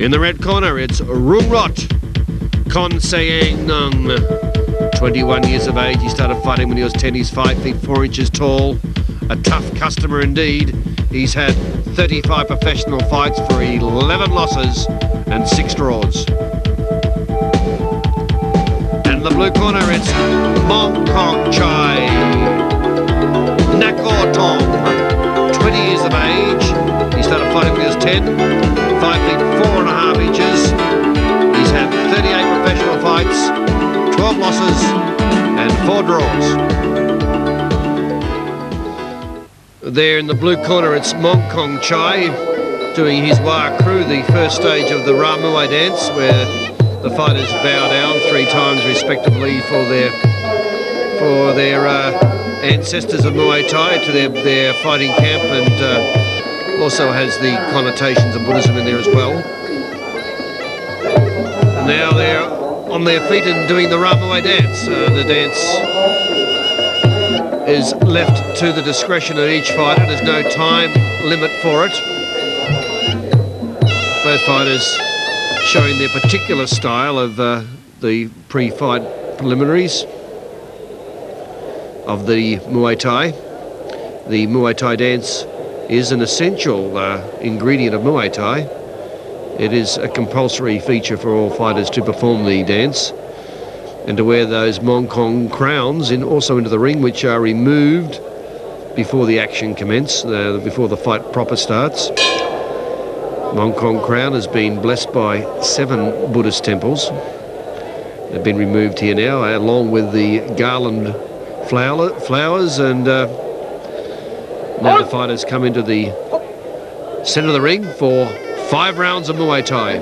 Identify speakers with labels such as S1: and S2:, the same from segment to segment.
S1: In the red corner, it's Rungroj, Konsangngan, 21 years of age. He started fighting when he was 10. He's 5 feet 4 inches tall. A tough customer indeed. He's had 35 professional fights for 11 losses and 6 draws. In the blue corner, it's Mongkolchai, Nakornthong, 20 years of age. He started fighting when he was 10, 5 feet 4.5 inches. He's had 38 professional fights, 12 losses and 4 draws. There in the blue corner, it's Mongkolchai doing his wire crew, the first stage of the Rungroj dance, where the fighters bow down 3 times respectively for their ancestors of Muay Thai to their fighting camp, and also has the connotations of Buddhism in there as well. And now they're on their feet and doing the Rungroj dance. The dance is left to the discretion of each fighter. There's no time limit for it. Both fighters showing their particular style of the pre-fight preliminaries of the Muay Thai. The Muay Thai dance is an essential ingredient of Muay Thai. It is a compulsory feature for all fighters to perform the dance and to wear those Mongkong crowns also into the ring, which are removed before the action commences, before the fight proper starts. Mongkong crown has been blessed by 7 Buddhist temples. They've been removed here now, along with the garland flowers, and now the fighters come into the centre of the ring for 5 rounds of Muay Thai.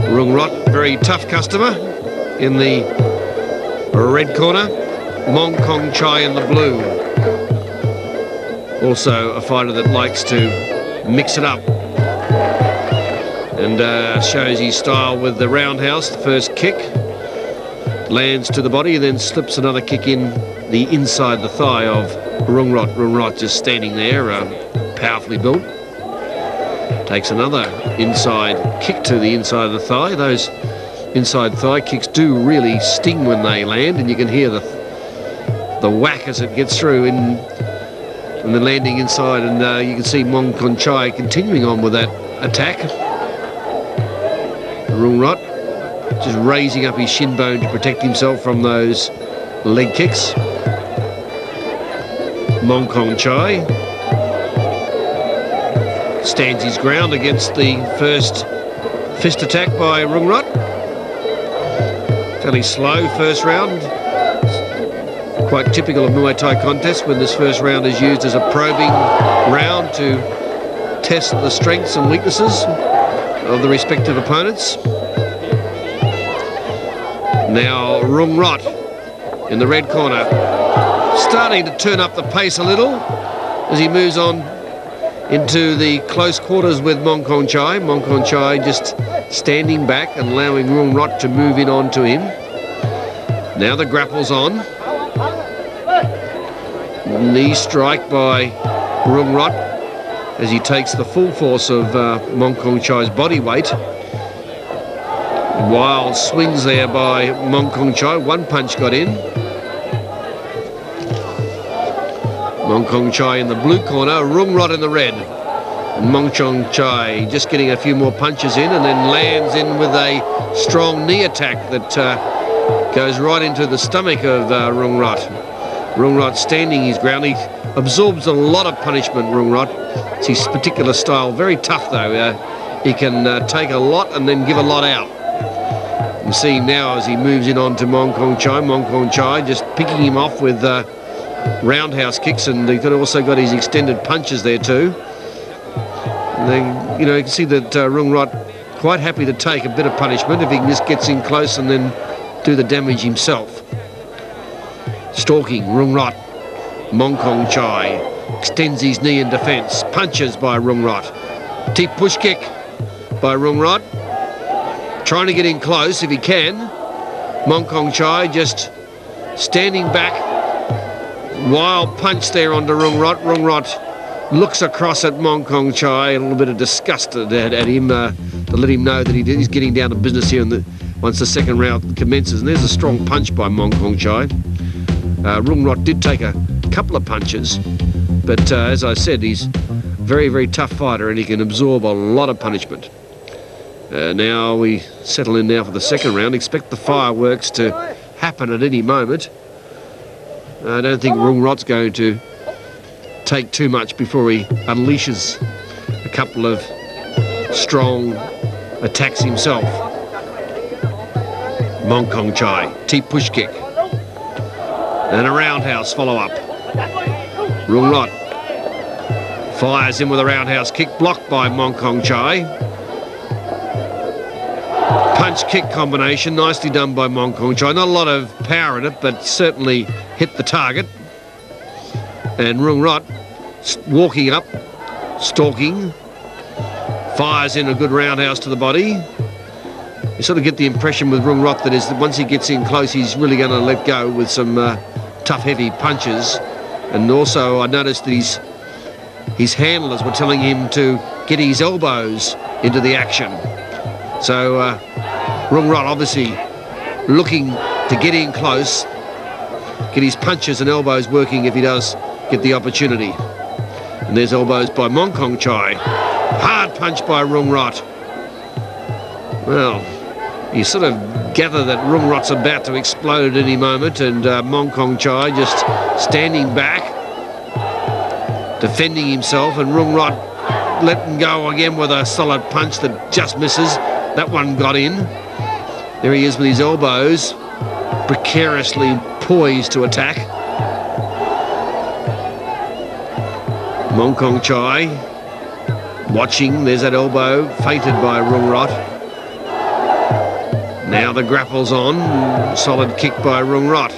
S1: Rungroj, very tough customer in the red corner. Mongkolchai in the blue. Also a fighter that likes to mix it up and shows his style with the roundhouse. The first kick lands to the body and then slips another kick in the inside the thigh of Rungroj. Rungroj just standing there, powerfully built. Takes another inside kick to the inside of the thigh. Those inside thigh kicks do really sting when they land, and you can hear the whack as it gets through in the landing inside, and you can see Mongkolchai continuing on with that attack. Rungroj just raising up his shin bone to protect himself from those leg kicks. Mongkolchai stands his ground against the first fist attack by Rungroj. Fairly slow first round. Quite typical of Muay Thai contests when this first round is used as a probing round to test the strengths and weaknesses of the respective opponents. Now Rungroj in the red corner, starting to turn up the pace a little as he moves on into the close quarters with Mongkolchai. Mongkolchai just standing back and allowing Rungroj to move in onto him. Now the grapple's on. Knee strike by Rungroj as he takes the full force of Mongkolchai's body weight. Wild swings there by Mongkolchai. 1 punch got in. Mongkolchai in the blue corner, Rungroj in the red. Mongkolchai just getting a few more punches in and then lands in with a strong knee attack that goes right into the stomach of Rungroj. Rungroj standing his ground. He absorbs a lot of punishment, Rungroj. It's his particular style. Very tough though. He can take a lot and then give a lot out. You see now as he moves in on to Mongkolchai. Mongkolchai just picking him off with roundhouse kicks, and he's also got his extended punches there too. And then, you know, you can see that Rungroj quite happy to take a bit of punishment if he just gets in close and then do the damage himself. Stalking Rungroj. Mongkolchai extends his knee in defence. Punches by Rungroj. Deep push kick by Rungroj. Trying to get in close if he can. Mongkolchai just standing back. Wild punch there onto Rungroj. Rungroj looks across at Mongkolchai, a little bit of disgust at him to let him know that he's getting down to business here once the second round commences. And there's a strong punch by Mongkolchai. Rungroj did take a couple of punches, but as I said, he's a very, very tough fighter and he can absorb a lot of punishment. Now we settle in now for the second round. Expect the fireworks to happen at any moment. I don't think Rungroj's going to take too much before he unleashes a couple of strong attacks himself. Mongkolchai, deep push kick. And a roundhouse follow-up. Rungroj fires in with a roundhouse kick, blocked by Mongkolchai. Punch-kick combination, nicely done by Mongkolchai. Not a lot of power in it, but certainly hit the target. And Rungroj walking up, stalking, fires in a good roundhouse to the body. You sort of get the impression with Rungroj that once he gets in close, he's really going to let go with some tough, heavy punches. And also, I noticed that his handlers were telling him to get his elbows into the action. So Rungroj obviously looking to get in close, get his punches and elbows working if he does get the opportunity. And there's elbows by Mongkolchai. Hard punch by Rungroj. Well, you sort of gather that Rungroj's about to explode at any moment, and Mongkolchai just standing back, defending himself, and Rungroj letting go again with a solid punch that just misses. That one got in. There he is with his elbows, precariously poised to attack. Mongkolchai watching, there's that elbow, feinted by Rungroj. Now the grapple's on, solid kick by Rungroj.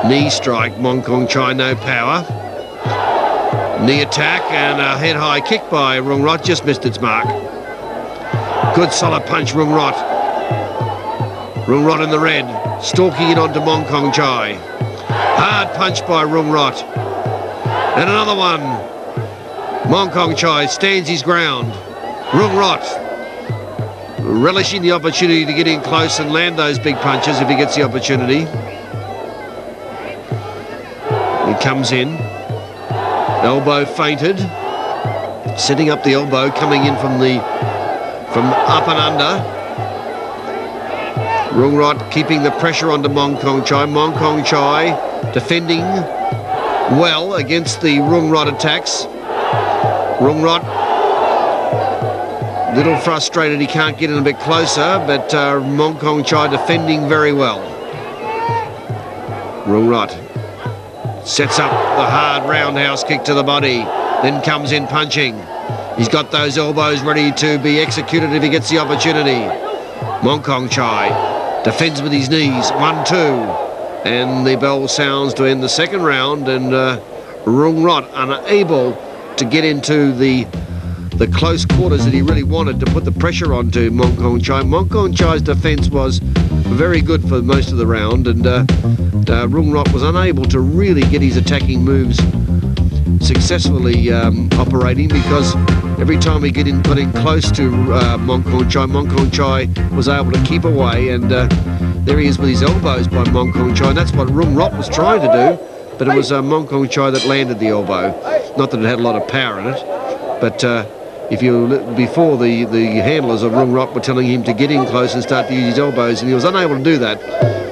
S1: Knee strike, Mongkolchai, no power. Knee attack and a head-high kick by Rungroj, just missed its mark. Good solid punch, Rungroj. Rungroj in the red, stalking it onto Mongkolchai. Hard punch by Rungroj. And another one. Mongkolchai stands his ground. Rungroj relishing the opportunity to get in close and land those big punches if he gets the opportunity. He comes in. Elbow feinted. Setting up the elbow, coming in from up and under. Rungroj keeping the pressure onto Mongkolchai. Mongkolchai defending well against the Rungroj attacks. Rungroj a little frustrated he can't get in a bit closer, but Mongkolchai defending very well. Rungroj sets up the hard roundhouse kick to the body, then comes in punching. He's got those elbows ready to be executed if he gets the opportunity. Mongkolchai defends with his knees, 1-2. And the bell sounds to end the second round, and Rungroj unable to get into the close quarters that he really wanted to put the pressure onto Mongkolchai. Mongkolchai's defence was very good for most of the round, and Rungroj was unable to really get his attacking moves successfully operating, because every time he got in close to Mongkolchai was able to keep away, and there he is with his elbows by Mongkolchai. That's what Rungroj was trying to do, but it was Mongkolchai that landed the elbow. Not that it had a lot of power in it, but before the handlers of Rungroj were telling him to get in close and start to use his elbows, and he was unable to do that,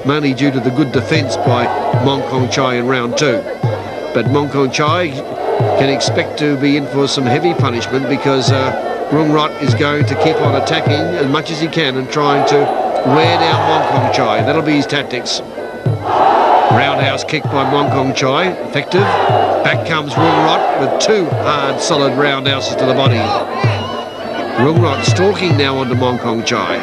S1: mainly due to the good defence by Mongkolchai in round 2. But Mongkolchai can expect to be in for some heavy punishment, because Rungroj is going to keep on attacking as much as he can and trying to wear down Mongkolchai. That'll be his tactics. Roundhouse kick by Mongkolchai, effective. Back comes Rungroj with 2 hard, solid roundhouses to the body. Rungroj stalking now onto Mongkolchai.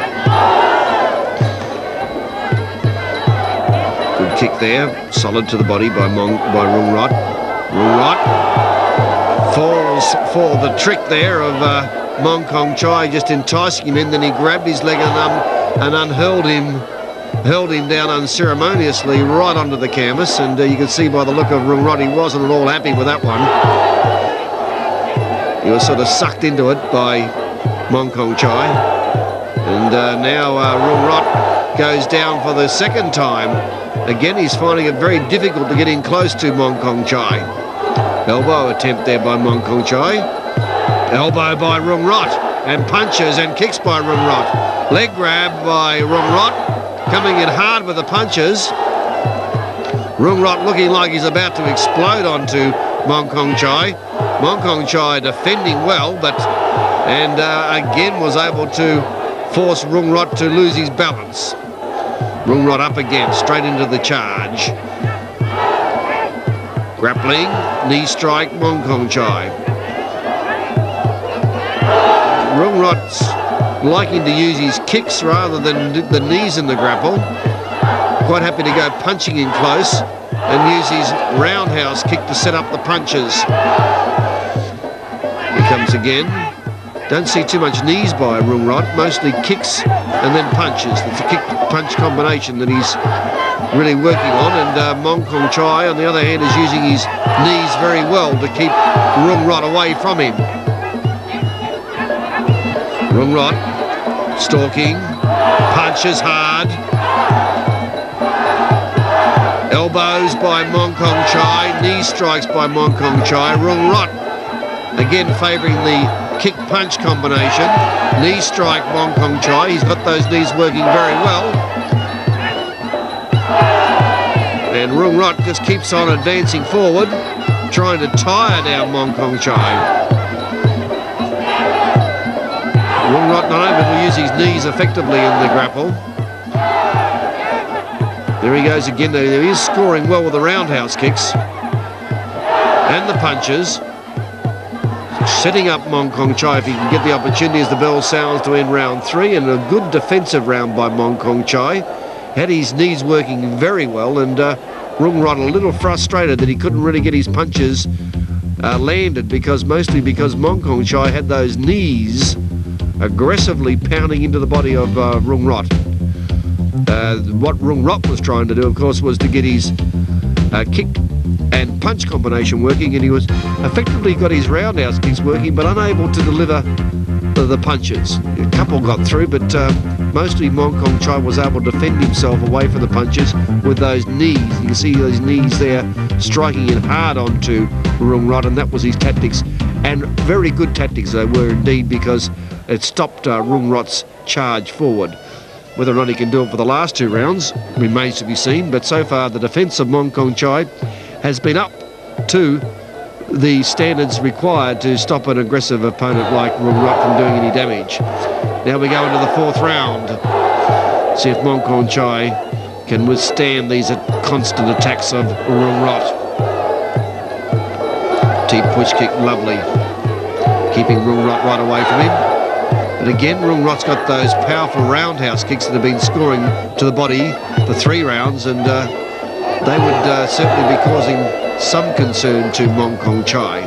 S1: Good kick there, solid to the body by Rungroj. Rungroj falls for the trick there of Mongkolchai, just enticing him in. Then he grabbed his leg and held him down unceremoniously right onto the canvas, and you can see by the look of Rungroj he wasn't at all happy with that one. He was sort of sucked into it by Mongkolchai. And now Rungroj goes down for the second time. Again, he's finding it very difficult to get in close to Mongkolchai. Elbow attempt there by Mongkolchai. Elbow by Rungroj. And punches and kicks by Rungroj. Leg grab by Rungroj. Coming in hard with the punches. Rungroj looking like he's about to explode onto Mongkolchai. Mongkolchai defending well, and again was able to force Rungroj to lose his balance. Rungroj up again, straight into the charge. Grappling, knee strike, Mongkolchai. Rungroj's liking to use his kicks rather than the knees in the grapple. Quite happy to go punching in close and use his roundhouse kick to set up the punches. Here comes again. Don't see too much knees by Rungroj, mostly kicks and then punches. It's a kick-punch combination that he's really working on, and Mongkolchai, on the other hand, is using his knees very well to keep Rungroj away from him. Rungroj stalking, punches hard. Elbows by Mongkolchai, knee strikes by Mongkolchai. Rungroj again favouring the kick-punch combination. Knee strike Mongkolchai. He's got those knees working very well. And Rungroj just keeps on advancing forward, trying to tire down Mongkolchai. Rungroj not able to use his knees effectively in the grapple. There he goes again. There he is scoring well with the roundhouse kicks and the punches. Setting up Mongkolchai if he can get the opportunity as the bell sounds to end round 3, and a good defensive round by Mongkolchai. Had his knees working very well, and Rungroj a little frustrated that he couldn't really get his punches landed, mostly because Mongkolchai had those knees aggressively pounding into the body of Rungroj. What Rungroj was trying to do, of course, was to get his kick and punch combination working, and he was effectively got his roundhouse kicks working, but unable to deliver the punches. A couple got through, but mostly Mongkolchai was able to defend himself away from the punches with those knees. You can see those knees there striking in hard onto Rungroj, and that was his tactics, and very good tactics they were indeed, because it stopped Rungroj's charge forward. Whether or not he can do it for the last 2 rounds remains to be seen, but so far the defence of Mongkolchai has been up to the standards required to stop an aggressive opponent like Rungroj from doing any damage. Now we go into the 4th round. See if Mongkolchai can withstand these constant attacks of Rungroj. Deep push kick, lovely. Keeping Rungroj right away from him. But again, Rungroj's got those powerful roundhouse kicks that have been scoring to the body for 3 rounds, and they would certainly be causing some concern to Mongkolchai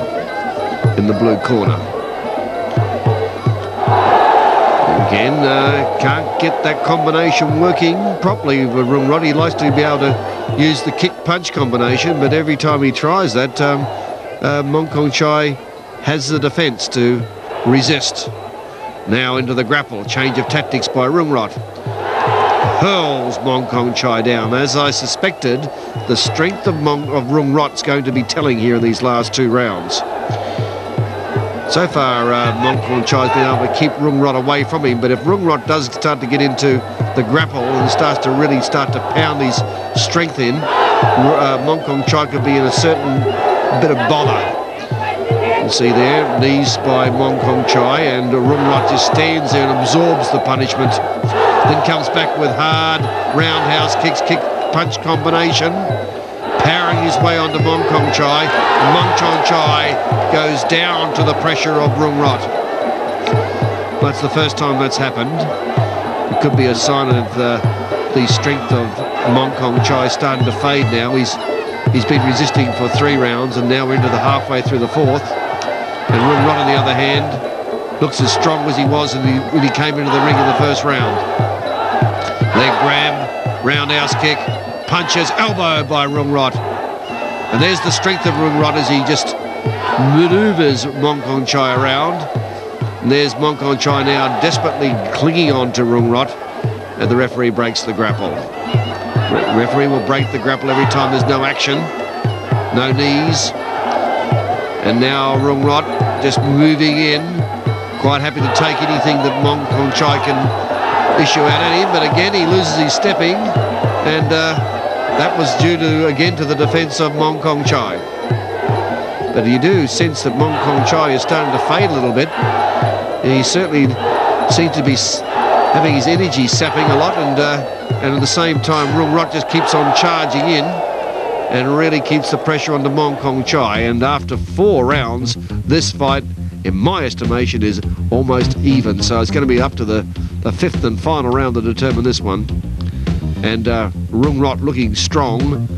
S1: in the blue corner. Again, can't get that combination working properly with Rungroj. He likes to be able to use the kick-punch combination, but every time he tries that, Mongkolchai has the defence to resist. Now into the grapple, change of tactics by Rungroj. Hurls Mongkolchai down. As I suspected, the strength of Rungroj's going to be telling here in these last 2 rounds. So far, Mongkolchai's been able to keep Rungroj away from him, but if Rungroj does start to get into the grapple and starts to really pound his strength in, Mongkolchai could be in a certain bit of bother. You see there, knees by Mongkolchai, and Rungroj just stands there and absorbs the punishment. Then comes back with hard roundhouse kicks, kick-punch combination, powering his way onto Mongkolchai, and Mongkolchai goes down to the pressure of Rungroj. That's the first time that's happened. It could be a sign of the strength of Mongkolchai starting to fade now. He's been resisting for 3 rounds, and now we're into the halfway through the 4th. And Rungroj, on the other hand, looks as strong as he was when he came into the ring in the 1st round. Leg grab, roundhouse kick, punches, elbow by Rungroj. And there's the strength of Rungroj as he just manoeuvres Mongkolchai around. And there's Mongkolchai now desperately clinging on to Rungroj, and the referee breaks the grapple. Referee will break the grapple every time there's no action, no knees. And now Rungroj just moving in, quite happy to take anything that Mongkolchai can issue out at him, but again he loses his stepping, and that was due to, again, to the defence of Mongkolchai. But you do sense that Mongkolchai is starting to fade a little bit. He certainly seems to be having his energy sapping a lot, and at the same time Rungroj just keeps on charging in and really keeps the pressure on the Mongkolchai. And after 4 rounds, this fight, in my estimation, is almost even. So it's going to be up to the 5th and final round to determine this one. And Rungroj looking strong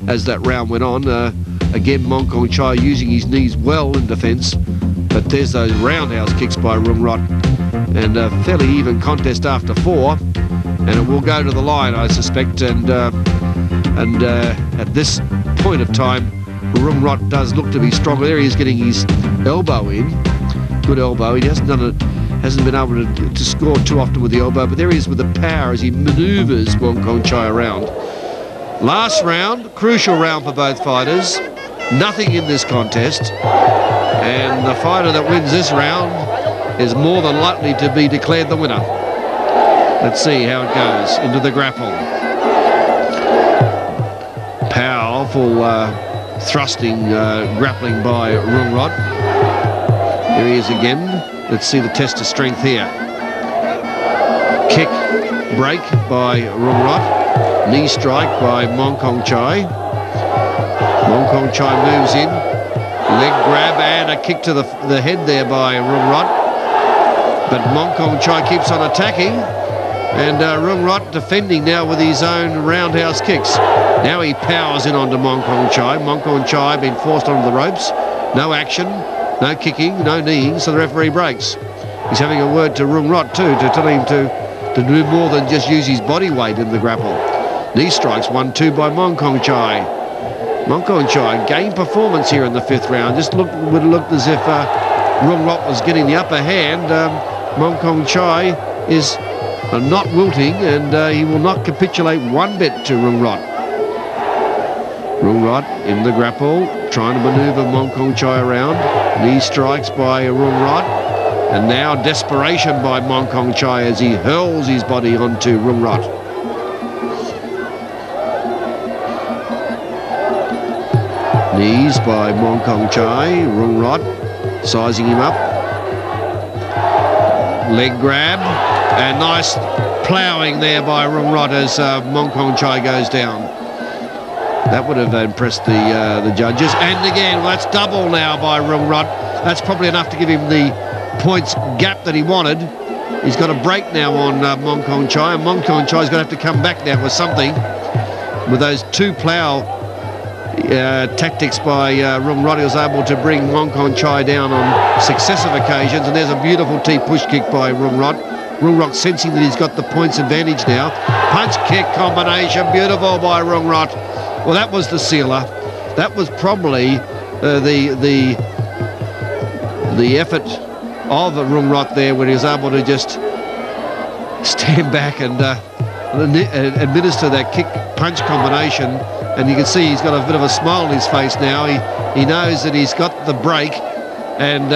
S1: as that round went on. Again, Mongkolchai using his knees well in defence, but there's those roundhouse kicks by Rungroj, and a fairly even contest after 4, and it will go to the line, I suspect. And at this point of time, Rungroj does look to be stronger. There he is getting his elbow in, good elbow. He hasn't been able to score too often with the elbow, but there he is with the power as he manoeuvres Mongkolchai around. Last round, crucial round for both fighters. Nothing in this contest, and the fighter that wins this round is more than likely to be declared the winner. Let's see how it goes into the grapple. Powerful thrusting, grappling by Rungroj. Here he is again. Let's see the test of strength here. Kick break by Rungroj. Knee strike by Mongkolchai. Mongkolchai moves in. Leg grab and a kick to the head there by Rungroj. But Mongkolchai keeps on attacking. And Rungroj defending now with his own roundhouse kicks. Now he powers in onto Mongkolchai. Mongkolchai being forced onto the ropes. No action, no kicking, no kneeing, so the referee breaks. He's having a word to Rungroj too, to tell him to do more than just use his body weight in the grapple. Knee strikes, 1-2 by Mongkolchai. Mongkolchai gained performance here in the 5th round. Just would have looked as if Rungroj was getting the upper hand. Mongkolchai is not wilting, and he will not capitulate one bit to Rungroj. Rungroj in the grapple, trying to manoeuvre Mongkolchai around. Knee strikes by Rungroj, and now desperation by Mongkolchai as he hurls his body onto Rungroj. Knees by Mongkolchai. Rungroj sizing him up. Leg grab, and nice ploughing there by Rungroj as Mongkolchai goes down. That would have impressed the judges. And again, well, that's double now by Rungroj. That's probably enough to give him the points gap that he wanted. He's got a break now on Mongkolchai, and Mongkolchai's going to have to come back now with something. With those 2 plough tactics by Rungroj, he was able to bring Mongkolchai down on successive occasions, and there's a beautiful T-push kick by Rungroj. Rungroj sensing that he's got the points advantage now. Punch kick combination, beautiful by Rungroj. Well, that was the sealer. That was probably the effort of Rungroj there, when he was able to just stand back and administer that kick punch combination. And you can see he's got a bit of a smile on his face now. He knows that he's got the break, and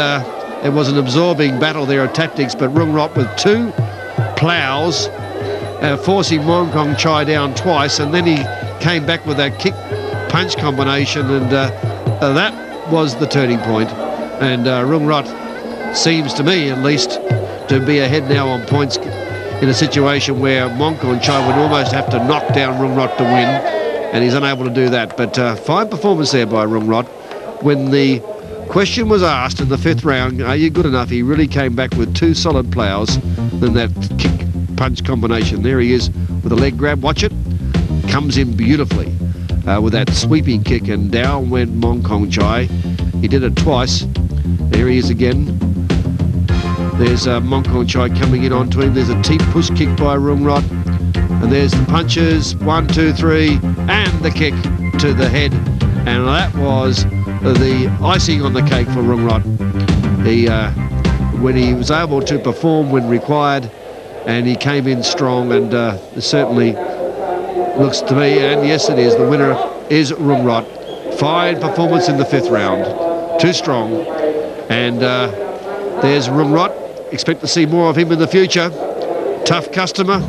S1: it was an absorbing battle there of tactics, but Rungroj with 2 ploughs, forcing Mongkolchai down twice, and then he came back with that kick punch combination, and that was the turning point. And Rungroj seems to me, at least, to be ahead now on points in a situation where Mongkolchai would almost have to knock down Rungroj to win, and he's unable to do that. But fine performance there by Rungroj. When the question was asked in the 5th round, are you good enough, he really came back with 2 solid ploughs, then that kick punch combination. There he is with a leg grab, watch it, comes in beautifully with that sweeping kick, and down went Mongkolchai. He did it twice. There he is again. There's Mongkolchai coming in onto him. There's a T-push kick by Rungroj. And there's the punches, 1, 2, 3, and the kick to the head. And that was the icing on the cake for Rungroj. When he was able to perform when required, and he came in strong, and certainly looks to me, and yes it is, the winner is Rungroj. Fine performance in the 5th round, too strong, and there's Rungroj. Expect to see more of him in the future. Tough customer.